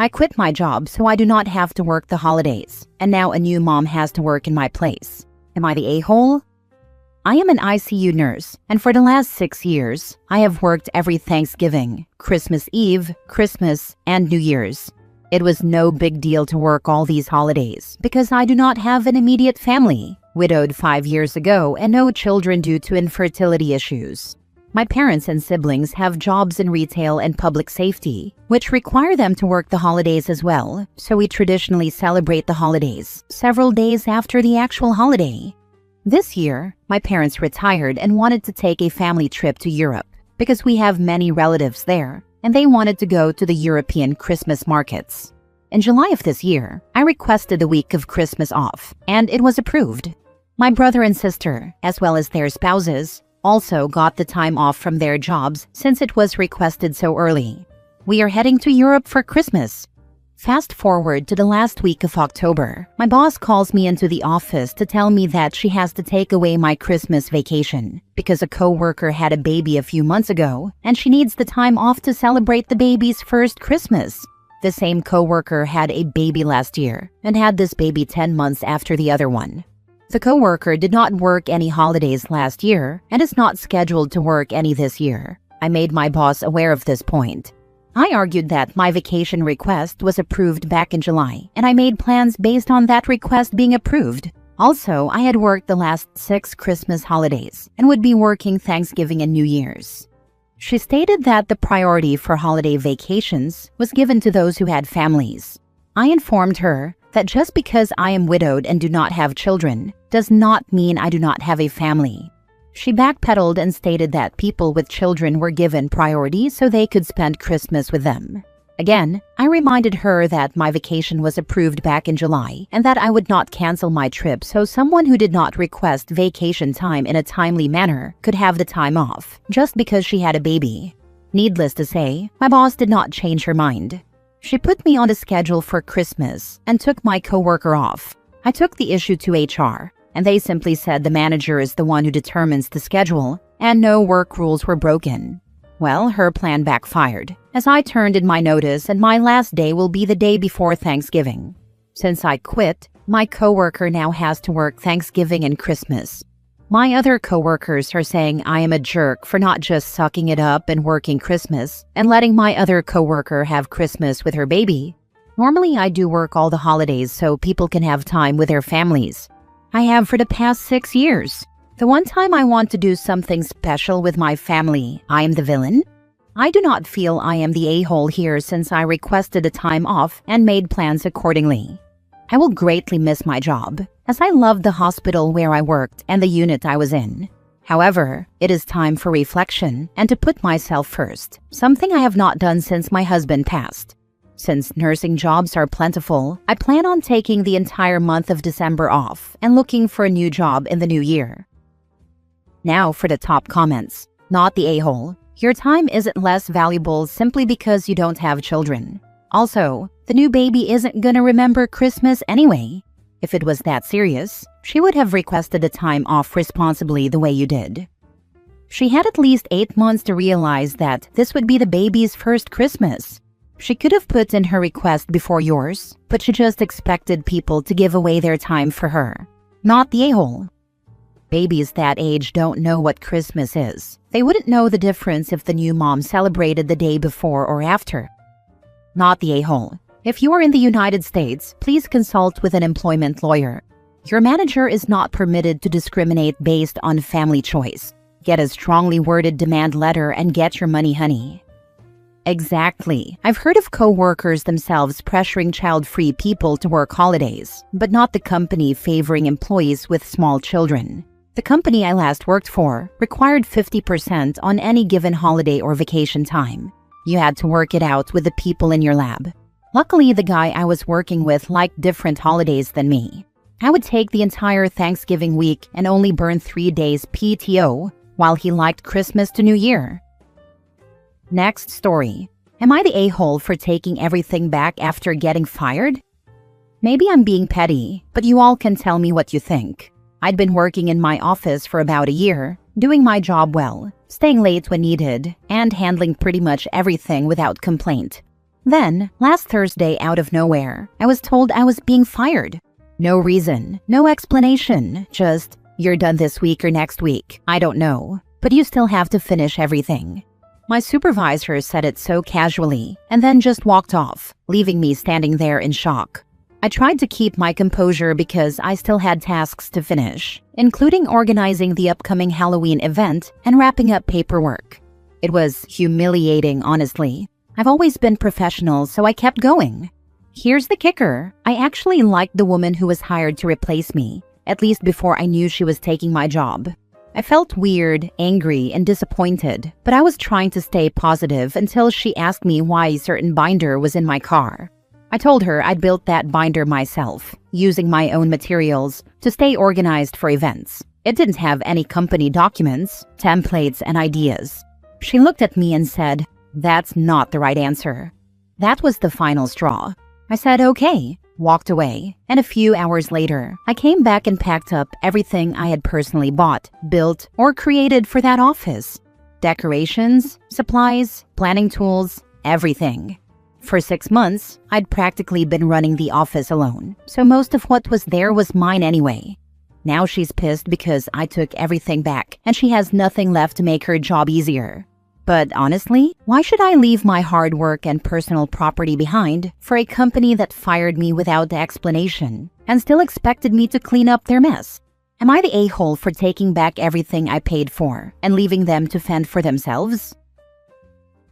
I quit my job so I do not have to work the holidays, and now a new mom has to work in my place. Am I the a-hole? I am an ICU nurse, and for the last 6 years, I have worked every Thanksgiving, Christmas Eve, Christmas, and New Year's. It was no big deal to work all these holidays because I do not have an immediate family, widowed 5 years ago, and no children due to infertility issues. My parents and siblings have jobs in retail and public safety, which require them to work the holidays as well, so we traditionally celebrate the holidays several days after the actual holiday. This year, my parents retired and wanted to take a family trip to Europe because we have many relatives there, and they wanted to go to the European Christmas markets. In July of this year, I requested the week of Christmas off, and it was approved. My brother and sister, as well as their spouses, also got the time off from their jobs since it was requested so early. We are heading to Europe for Christmas. Fast forward to the last week of October, my boss calls me into the office to tell me that she has to take away my Christmas vacation because a coworker had a baby a few months ago and she needs the time off to celebrate the baby's first Christmas. The same coworker had a baby last year and had this baby 10 months after the other one. The coworker did not work any holidays last year and is not scheduled to work any this year. I made my boss aware of this point. I argued that my vacation request was approved back in July, and I made plans based on that request being approved. Also, I had worked the last 6 Christmas holidays and would be working Thanksgiving and New Year's. She stated that the priority for holiday vacations was given to those who had families. I informed her that just because I am widowed and do not have children does not mean I do not have a family. She backpedaled and stated that people with children were given priority so they could spend Christmas with them. Again, I reminded her that my vacation was approved back in July and that I would not cancel my trip so someone who did not request vacation time in a timely manner could have the time off just because she had a baby. Needless to say, my boss did not change her mind. She put me on the schedule for Christmas and took my coworker off. I took the issue to HR, and they simply said the manager is the one who determines the schedule and no work rules were broken. Well, her plan backfired, as I turned in my notice and my last day will be the day before Thanksgiving. Since I quit, my coworker now has to work Thanksgiving and Christmas. My other coworkers are saying I am a jerk for not just sucking it up and working Christmas and letting my other coworker have Christmas with her baby. Normally, I do work all the holidays so people can have time with their families. I have for the past 6 years. The one time I want to do something special with my family, I am the villain? I do not feel I am the a-hole here since I requested the time off and made plans accordingly. I will greatly miss my job, as I loved the hospital where I worked and the unit I was in. However, it is time for reflection and to put myself first, something I have not done since my husband passed. Since nursing jobs are plentiful, I plan on taking the entire month of December off and looking for a new job in the new year. Now for the top comments. Not the a-hole. Your time isn't less valuable simply because you don't have children. Also, the new baby isn't gonna remember Christmas anyway. If it was that serious, she would have requested the time off responsibly the way you did. She had at least 8 months to realize that this would be the baby's first Christmas. She could have put in her request before yours, but she just expected people to give away their time for her. Not the a-hole. Babies that age don't know what Christmas is. They wouldn't know the difference if the new mom celebrated the day before or after. Not the a-hole. If you are in the United States, please consult with an employment lawyer. Your manager is not permitted to discriminate based on family choice. Get a strongly worded demand letter and get your money, honey. Exactly. I've heard of coworkers themselves pressuring child-free people to work holidays, but not the company favoring employees with small children. The company I last worked for required 50% on any given holiday or vacation time. You had to work it out with the people in your lab. Luckily, the guy I was working with liked different holidays than me. I would take the entire Thanksgiving week and only burn 3 days PTO, while he liked Christmas to New Year. Next story. Am I the a-hole for taking everything back after getting fired? Maybe I'm being petty, but you all can tell me what you think. I'd been working in my office for about a year, doing my job well, staying late when needed, and handling pretty much everything without complaint. Then, last Thursday, out of nowhere, I was told I was being fired. No reason, no explanation, just, "You're done this week or next week, I don't know, but you still have to finish everything." My supervisor said it so casually and then just walked off, leaving me standing there in shock. I tried to keep my composure because I still had tasks to finish, including organizing the upcoming Halloween event and wrapping up paperwork. It was humiliating, honestly. I've always been professional, so I kept going. Here's the kicker. I actually liked the woman who was hired to replace me, at least before I knew she was taking my job. I felt weird, angry, and disappointed, but I was trying to stay positive until she asked me why a certain binder was in my car. I told her I'd built that binder myself, using my own materials to stay organized for events. It didn't have any company documents, templates, and ideas. She looked at me and said, "That's not the right answer." That was the final straw. I said okay, walked away, and a few hours later, I came back and packed up everything I had personally bought, built, or created for that office. Decorations, supplies, planning tools, everything. For 6 months, I'd practically been running the office alone, so most of what was there was mine anyway. Now she's pissed because I took everything back and she has nothing left to make her job easier. But honestly, why should I leave my hard work and personal property behind for a company that fired me without explanation and still expected me to clean up their mess? Am I the a-hole for taking back everything I paid for and leaving them to fend for themselves?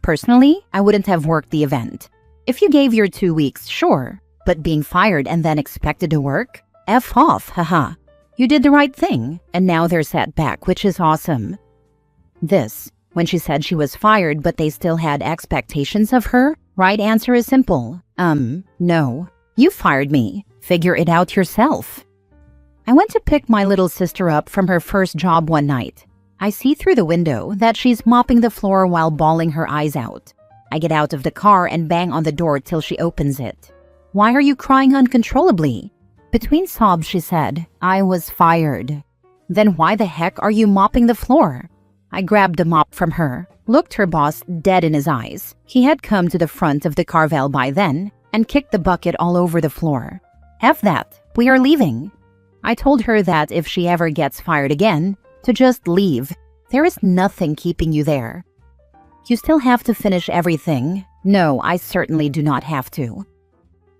Personally, I wouldn't have worked the event. If you gave your 2 weeks, sure, but being fired and then expected to work? F off, haha. You did the right thing, and now they're set back, which is awesome. This, when she said she was fired but they still had expectations of her, right answer is simple. No. You fired me. Figure it out yourself. I went to pick my little sister up from her first job one night. I see through the window that she's mopping the floor while bawling her eyes out. I get out of the car and bang on the door till she opens it. "Why are you crying uncontrollably?" Between sobs, she said, "I was fired." "Then why the heck are you mopping the floor?" I grabbed the mop from her, looked her boss dead in his eyes. He had come to the front of the Carvel by then and kicked the bucket all over the floor. "F that, we are leaving." I told her that if she ever gets fired again, to just leave. There is nothing keeping you there. You still have to finish everything. No, I certainly do not have to.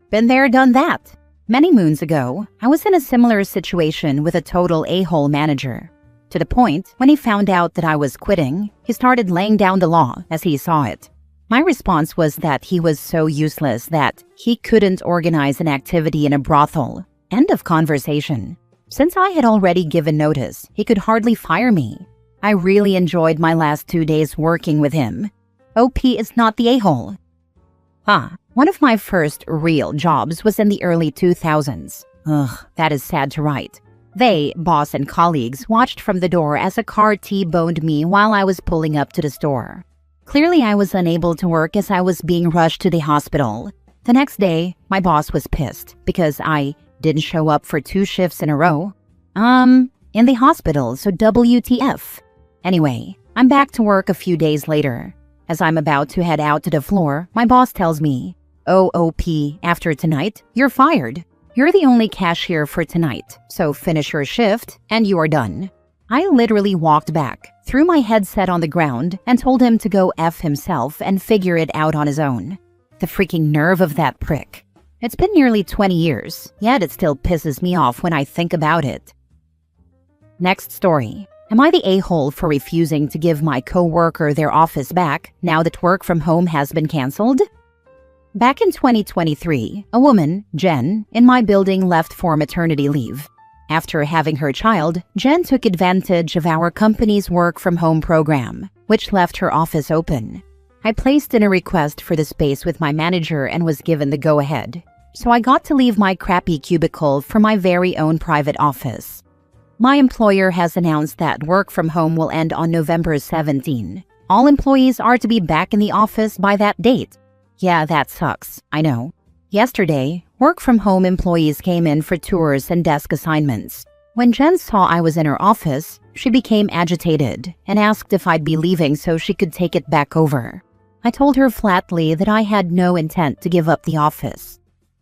Been there, done that. Many moons ago, I was in a similar situation with a total a-hole manager. To the point, when he found out that I was quitting, he started laying down the law as he saw it. My response was that he was so useless that he couldn't organize an activity in a brothel. End of conversation. Since I had already given notice, he could hardly fire me. I really enjoyed my last 2 days working with him. OP is not the a-hole. One of my first real jobs was in the early 2000s. Ugh, that is sad to write. They, boss and colleagues, watched from the door as a car T-boned me while I was pulling up to the store. Clearly, I was unable to work as I was being rushed to the hospital. The next day, my boss was pissed because I didn't show up for 2 shifts in a row. In the hospital, so WTF. Anyway, I'm back to work a few days later. As I'm about to head out to the floor, my boss tells me, "OP, after tonight, you're fired. You're the only cashier for tonight, so finish your shift and you are done." I literally walked back, threw my headset on the ground, and told him to go F himself and figure it out on his own. The freaking nerve of that prick. It's been nearly 20 years, yet it still pisses me off when I think about it. Next story. Am I the a-hole for refusing to give my coworker their office back now that work from home has been canceled? Back in 2023, a woman, Jen, in my building left for maternity leave. After having her child, Jen took advantage of our company's work from home program, which left her office open. I placed in a request for the space with my manager and was given the go-ahead. So I got to leave my crappy cubicle for my very own private office. My employer has announced that work from home will end on November 17. All employees are to be back in the office by that date. Yeah, that sucks, I know. Yesterday, work from home employees came in for tours and desk assignments. When Jen saw I was in her office, she became agitated and asked if I'd be leaving so she could take it back over. I told her flatly that I had no intent to give up the office.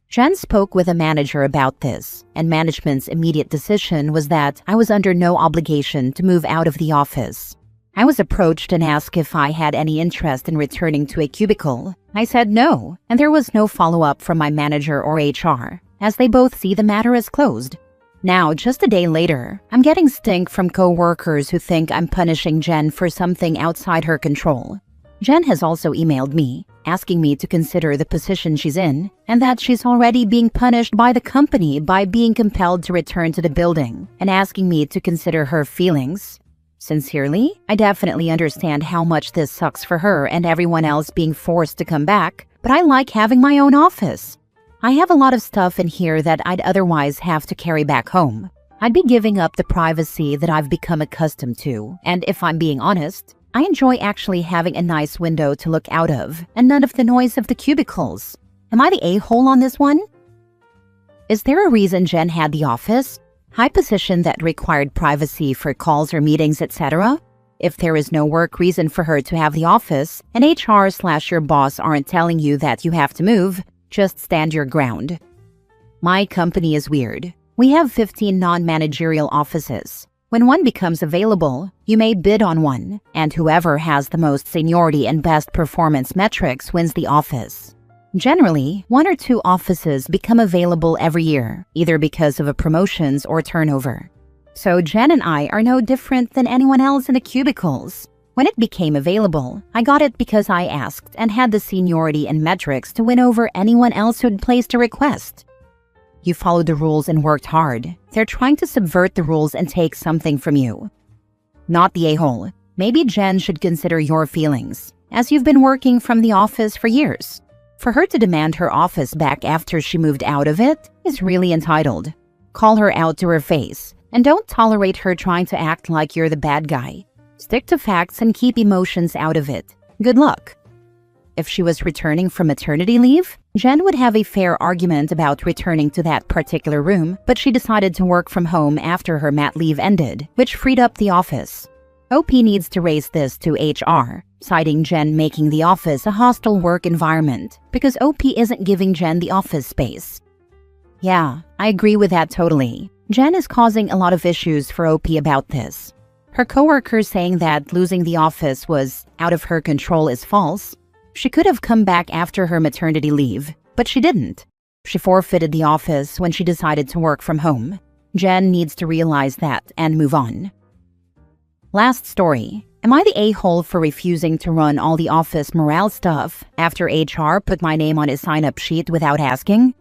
Jen spoke with a manager about this, and management's immediate decision was that I was under no obligation to move out of the office. I was approached and asked if I had any interest in returning to a cubicle. I said no, and there was no follow-up from my manager or HR, as they both see the matter as closed. Now, just a day later, I'm getting stink from coworkers who think I'm punishing Jen for something outside her control. Jen has also emailed me, asking me to consider the position she's in, and that she's already being punished by the company by being compelled to return to the building, and asking me to consider her feelings. Sincerely, I definitely understand how much this sucks for her and everyone else being forced to come back, but I like having my own office. I have a lot of stuff in here that I'd otherwise have to carry back home. I'd be giving up the privacy that I've become accustomed to, and if I'm being honest, I enjoy actually having a nice window to look out of, and none of the noise of the cubicles. Am I the a-hole on this one? Is there a reason Jen had the office? High position that required privacy for calls or meetings, etc.? If there is no work reason for her to have the office, and HR/your boss aren't telling you that you have to move, just stand your ground. My company is weird. We have 15 non-managerial offices. When one becomes available, you may bid on one, and whoever has the most seniority and best performance metrics wins the office. Generally, 1 or 2 offices become available every year, either because of a promotions or turnover. So Jen and I are no different than anyone else in the cubicles. When it became available, I got it because I asked and had the seniority and metrics to win over anyone else who'd placed a request. You followed the rules and worked hard. They're trying to subvert the rules and take something from you. Not the a-hole. Maybe Jen should consider your feelings, as you've been working from the office for years. For her to demand her office back after she moved out of it is really entitled. Call her out to her face, and don't tolerate her trying to act like you're the bad guy. Stick to facts and keep emotions out of it. Good luck. If she was returning from maternity leave, Jen would have a fair argument about returning to that particular room, but she decided to work from home after her mat leave ended, which freed up the office. OP needs to raise this to HR, citing Jen making the office a hostile work environment because OP isn't giving Jen the office space. Yeah, I agree with that totally. Jen is causing a lot of issues for OP about this. Her coworker saying that losing the office was out of her control is false. She could have come back after her maternity leave, but she didn't. She forfeited the office when she decided to work from home. Jen needs to realize that and move on. Last story. Am I the a-hole for refusing to run all the office morale stuff after HR put my name on a sign-up sheet without asking?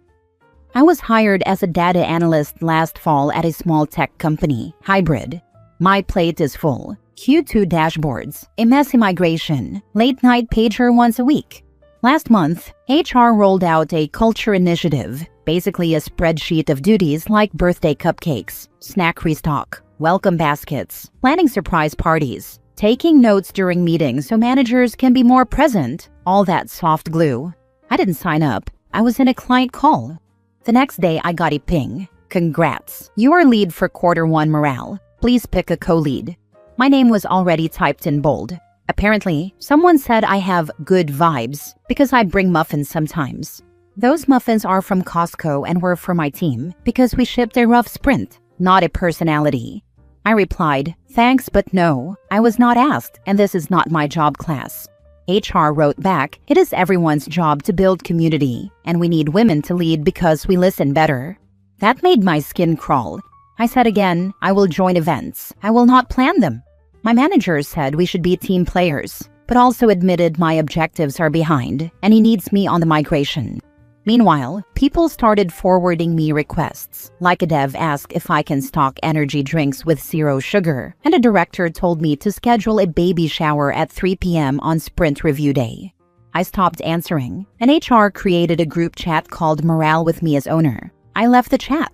I was hired as a data analyst last fall at a small tech company, Hybrid. My plate is full. Q2 dashboards, a messy migration, late-night pager once a week. Last month, HR rolled out a culture initiative, basically a spreadsheet of duties like birthday cupcakes, snack restock, welcome baskets, planning surprise parties, taking notes during meetings so managers can be more present, all that soft glue. I didn't sign up. I was in a client call. The next day, I got a ping. Congrats. You are lead for Q1 morale. Please pick a co-lead. My name was already typed in bold. Apparently, someone said I have good vibes because I bring muffins sometimes. Those muffins are from Costco and were for my team because we shipped a rough sprint, not a personality. I replied, thanks but no, I was not asked and this is not my job class. HR wrote back, it is everyone's job to build community and we need women to lead because we listen better. That made my skin crawl. I said again, I will join events. I will not plan them. My manager said we should be team players, but also admitted my objectives are behind and he needs me on the migration. Meanwhile, people started forwarding me requests, like a dev asked if I can stock energy drinks with 0 sugar, and a director told me to schedule a baby shower at 3 p.m. on sprint review day. I stopped answering, and HR created a group chat called Morale with me as owner. I left the chat.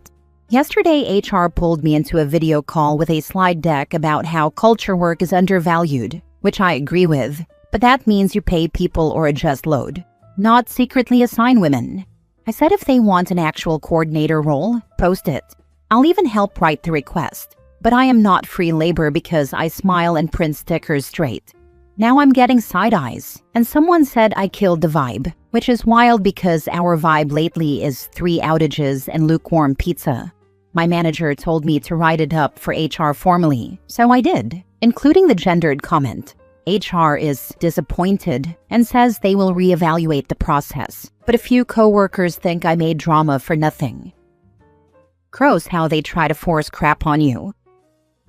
Yesterday, HR pulled me into a video call with a slide deck about how culture work is undervalued, which I agree with, but that means you pay people or adjust load, not secretly assign women. I said if they want an actual coordinator role, post it. I'll even help write the request, but I am not free labor because I smile and print stickers straight. Now I'm getting side eyes, and someone said I killed the vibe, which is wild because our vibe lately is 3 outages and lukewarm pizza. My manager told me to write it up for HR formally, so I did, including the gendered comment. HR is disappointed and says they will reevaluate the process, but a few coworkers think I made drama for nothing. Gross how they try to force crap on you.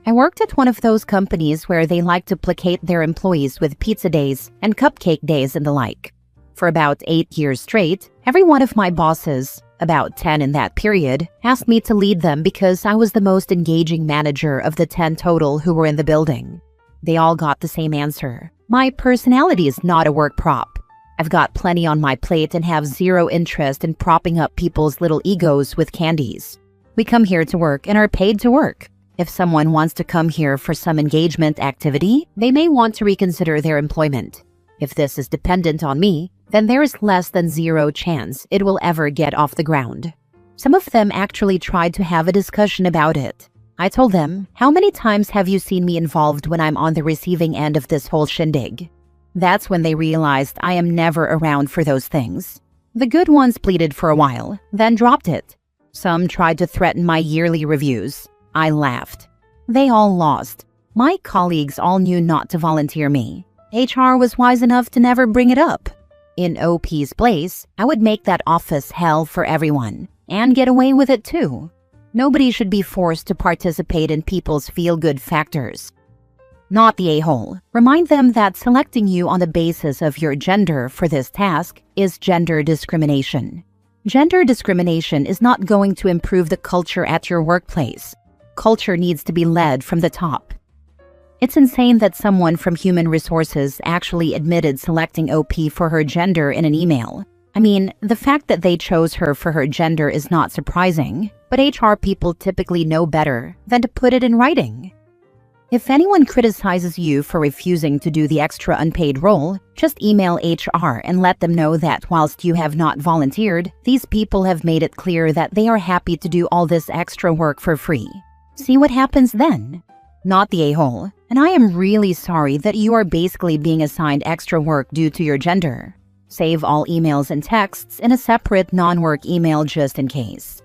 I worked at one of those companies where they like to placate their employees with pizza days and cupcake days and the like. For about 8 years straight, every one of my bosses, about 10 in that period, asked me to lead them because I was the most engaging manager of the 10 total who were in the building. They all got the same answer. My personality is not a work prop. I've got plenty on my plate and have zero interest in propping up people's little egos with candies. We come here to work and are paid to work. If someone wants to come here for some engagement activity, they may want to reconsider their employment. If this is dependent on me, then there is less than zero chance it will ever get off the ground. Some of them actually tried to have a discussion about it. I told them, how many times have you seen me involved when I'm on the receiving end of this whole shindig? That's when they realized I am never around for those things. The good ones pleaded for a while, then dropped it. Some tried to threaten my yearly reviews. I laughed. They all lost. My colleagues all knew not to volunteer me. HR was wise enough to never bring it up. In OP's place, I would make that office hell for everyone, and get away with it too. Nobody should be forced to participate in people's feel-good factors. Not the a-hole. Remind them that selecting you on the basis of your gender for this task is gender discrimination. Gender discrimination is not going to improve the culture at your workplace. Culture needs to be led from the top. It's insane that someone from Human Resources actually admitted selecting OP for her gender in an email. I mean, the fact that they chose her for her gender is not surprising, but HR people typically know better than to put it in writing. If anyone criticizes you for refusing to do the extra unpaid role, just email HR and let them know that whilst you have not volunteered, these people have made it clear that they are happy to do all this extra work for free. See what happens then. Not the a-hole. And I am really sorry that you are basically being assigned extra work due to your gender. Save all emails and texts in a separate non-work email just in case.